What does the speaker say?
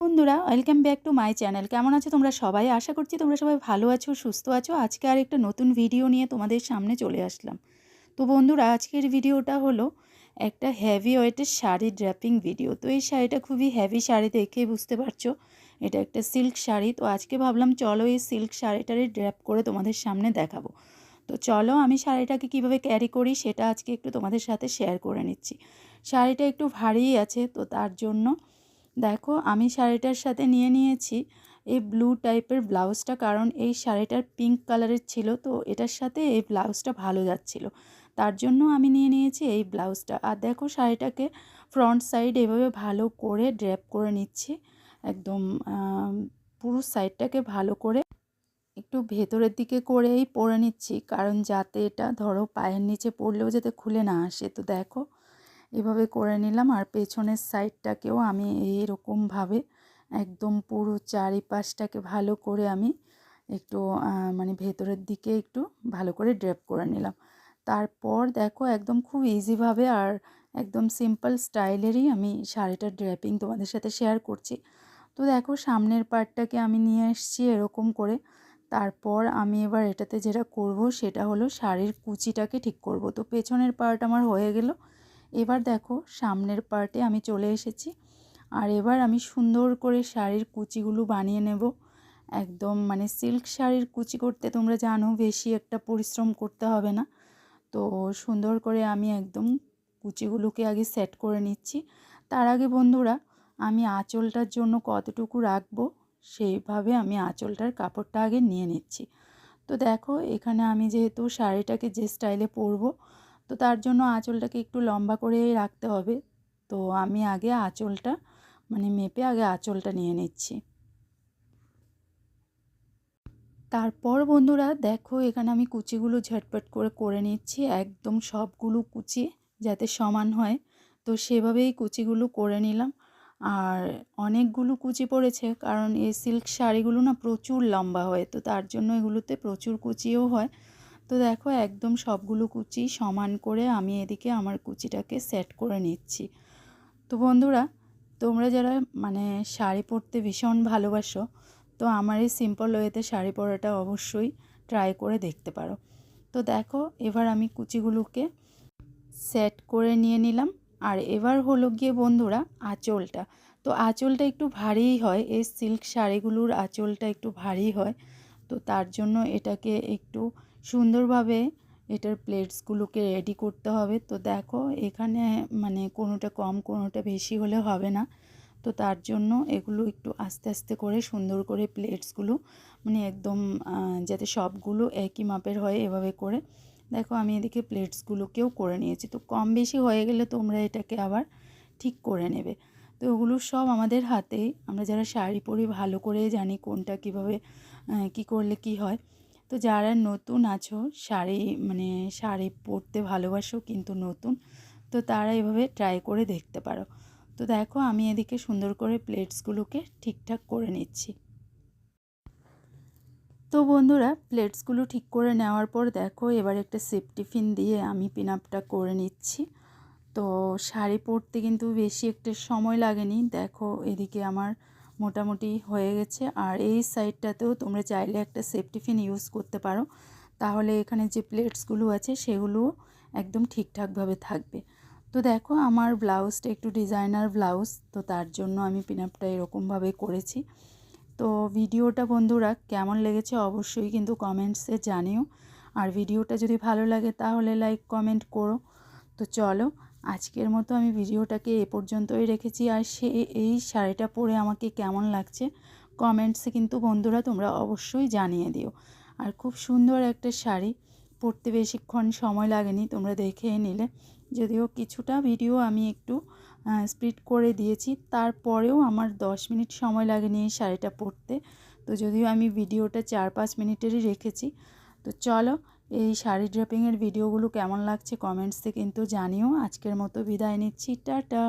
বন্ধুরা, welcome back to my channel. কেমন আছো তোমরা সবাই? আশা করছি তোমরা সবাই ভালো আছো, সুস্থ আছো। আজকে আর একটা নতুন ভিডিও নিয়ে তোমাদের সামনে চলে আসলাম। তো বন্ধুরা, আজকের ভিডিওটা হলো একটা হেভি ওয়েটের শাড়ি ড্র্যাপিং ভিডিও। তো এই শাড়িটা খুবই হেভি শাড়ি, দেখেই বুঝতে পারছো এটা একটা সিল্ক শাড়ি। তো আজকে ভাবলাম চলো এই সিল্ক শাড়িটারে ড্র্যাপ করে তোমাদের সামনে দেখাবো। তো চলো আমি শাড়িটাকে কিভাবে ক্যারি করি সেটা আজকে একটু তোমাদের সাথে শেয়ার করে নিচ্ছি। শাড়িটা একটু ভারীই আছে, তো তার জন্য দেখো আমি শাড়িটার সাথে নিয়ে নিয়েছি এই ব্লু টাইপের ব্লাউজটা, কারণ এই শাড়িটার পিঙ্ক কালারের ছিল, তো এটার সাথে এই ব্লাউজটা ভালো যাচ্ছিল, তার জন্য আমি নিয়ে নিয়েছি এই ব্লাউজটা। আর দেখো শাড়িটাকে ফ্রন্ট সাইড এভাবে ভালো করে ড্র্যাপ করে নিচ্ছি, একদম পুরো সাইডটাকে ভালো করে একটু ভেতরের দিকে করেই পরে নিচ্ছি, কারণ যাতে এটা ধরো পায়ের নিচে পড়লেও যাতে খুলে না আসে। তো দেখো এভাবে করে নিলাম। আর পেছনের সাইডটাকেও আমি এইরকমভাবে একদম পুরো চারিপাশটাকে ভালো করে আমি একটু মানে ভেতরের দিকে একটু ভালো করে ড্র্যাপ করে নিলাম। তারপর দেখো একদম খুব ইজিভাবে আর একদম সিম্পল স্টাইলেরই আমি শাড়িটার ড্র্যাপিং তোমাদের সাথে শেয়ার করছি। তো দেখো সামনের পার্টটাকে আমি নিয়ে এসেছি এরকম করে। তারপর আমি এবার এটাতে যেটা করব সেটা হলো শাড়ির কুচিটাকে ঠিক করব। তো পেছনের পার্ট আমার হয়ে গেল। এবার দেখো সামনের পার্টে আমি চলে এসেছি। আর এবার আমি সুন্দর করে শাড়ির কুচিগুলো বানিয়ে নেব। একদম মানে সিল্ক শাড়ির কুচি করতে তোমরা জানো বেশি একটা পরিশ্রম করতে হবে না। তো সুন্দর করে আমি একদম কুচিগুলোকে আগে সেট করে নিচ্ছি। তার আগে বন্ধুরা, আমি আঁচলটার জন্য কতটুকু রাখবো সেইভাবে আমি আঁচলটার কাপড়টা আগে নিয়ে নিচ্ছি। তো দেখো এখানে আমি যেহেতু শাড়িটাকে যে স্টাইলে পরবো, তো তার জন্য আঁচলটাকে একটু লম্বা করে রাখতে হবে। তো আমি আগে আঁচলটা মানে মেপে আগে আঁচলটা নিয়ে নিচ্ছি। তারপর বন্ধুরা দেখো এখানে আমি কুচিগুলো ঝটপট করে করে নিচ্ছি, একদম সবগুলো কুচি যাতে সমান হয়, তো সেভাবেই কুচিগুলো করে নিলাম। আর অনেকগুলো কুচি পড়েছে, কারণ এই সিল্ক শাড়িগুলো না প্রচুর লম্বা হয়, তো তার জন্য এগুলোতে প্রচুর কুচিও হয়। তো দেখো একদম সবগুলো কুচি সমান করে আমি এদিকে আমার কুচিটাকে সেট করে নিচ্ছি। তো বন্ধুরা, তোমরা যারা মানে শাড়ি পরতে ভীষণ ভালোবাসো, তো আমার এই সিম্পল ওয়েতে শাড়ি পরাটা অবশ্যই ট্রাই করে দেখতে পারো। তো দেখো এবার আমি কুচিগুলোকে সেট করে নিয়ে নিলাম। আর এবার হলো গিয়ে বন্ধুরা আঁচলটা। তো আঁচলটা একটু ভারীই হয়, এই সিল্ক শাড়িগুলোর আঁচলটা একটু ভারী হয়, তো তার জন্য এটাকে একটু সুন্দরভাবে এটার প্লেটসগুলোকে রেডি করতে হবে। তো দেখো এখানে মানে কোনোটা কম কোনোটা বেশি হলে হবে না, তো তার জন্য এগুলো একটু আস্তে আস্তে করে সুন্দর করে প্লেটসগুলো মানে একদম যাতে সবগুলো একই মাপের হয় এভাবে করে দেখো আমি এদিকে প্লেটসগুলোকেও করে নিয়েছি। তো কম বেশি হয়ে গেলে তোমরা এটাকে আবার ঠিক করে নেবে। তো ওগুলো সব আমাদের হাতেই, আমরা যারা শাড়ি পরি ভালো করে জানি কোনটা কীভাবে কী করলে কি হয়। তো যারা নতুন আছো শাড়ি পরতে ভালোবাসো কিন্তু নতুন, তো তারা এভাবে ট্রাই করে দেখতে পারো। তো দেখো আমি এদিকে সুন্দর করে প্লেটসগুলোকে ঠিকঠাক করে নিচ্ছি। তো বন্ধুরা প্লেটসগুলো ঠিক করে নেওয়ার পর দেখো এবার একটা সেফটি পিন দিয়ে আমি পিন আপটা করে নিচ্ছি। তো শাড়ি পরতে কিন্তু বেশি একটা সময় লাগেনি, দেখো এদিকে আমার মোটামুটি হয়ে গেছে। আর এই সাইডটাতেও তোমরা চাইলে একটা সেফটি পিন ইউজ করতে পারো, তাহলে এখানে যে প্লেটসগুলো আছে সেগুলো একদম ঠিকঠাকভাবে থাকবে। তো দেখো আমার ব্লাউজটা একটু ডিজাইনার ব্লাউজ, তো তার জন্য আমি পিন আপটা এরকমভাবে করেছি। তো ভিডিওটা বন্ধুরা কেমন লেগেছে অবশ্যই কিন্তু কমেন্টসে জানিও। আর ভিডিওটা যদি ভালো লাগে তাহলে লাইক কমেন্ট করো। তো চলো আজকের মতো আমি ভিডিওটাকে এ পর্যন্তই রেখেছি। আর এই শাড়িটা পরে আমাকে কেমন লাগছে কমেন্টসে কিন্তু বন্ধুরা তোমরা অবশ্যই জানিয়ে দিও। আর খুব সুন্দর একটা শাড়ি, পরতে বেশিক্ষণ সময় লাগেনি, তোমরা দেখে নিলে। যদিও কিছুটা ভিডিও আমি একটু স্প্লিট করে দিয়েছি, তারপরেও আমার 10 মিনিট সময় লাগেনি এই শাড়িটা পরতে। তো যদিও আমি ভিডিওটা 4-5 মিনিটেরই রেখেছি। তো চলো এই শাড়ি ড্রেপিংয়ের ভিডিওগুলো কেমন লাগছে কমেন্টসে কিন্তু জানিও। আজকের মতো বিদায় নিচ্ছি, টাটা।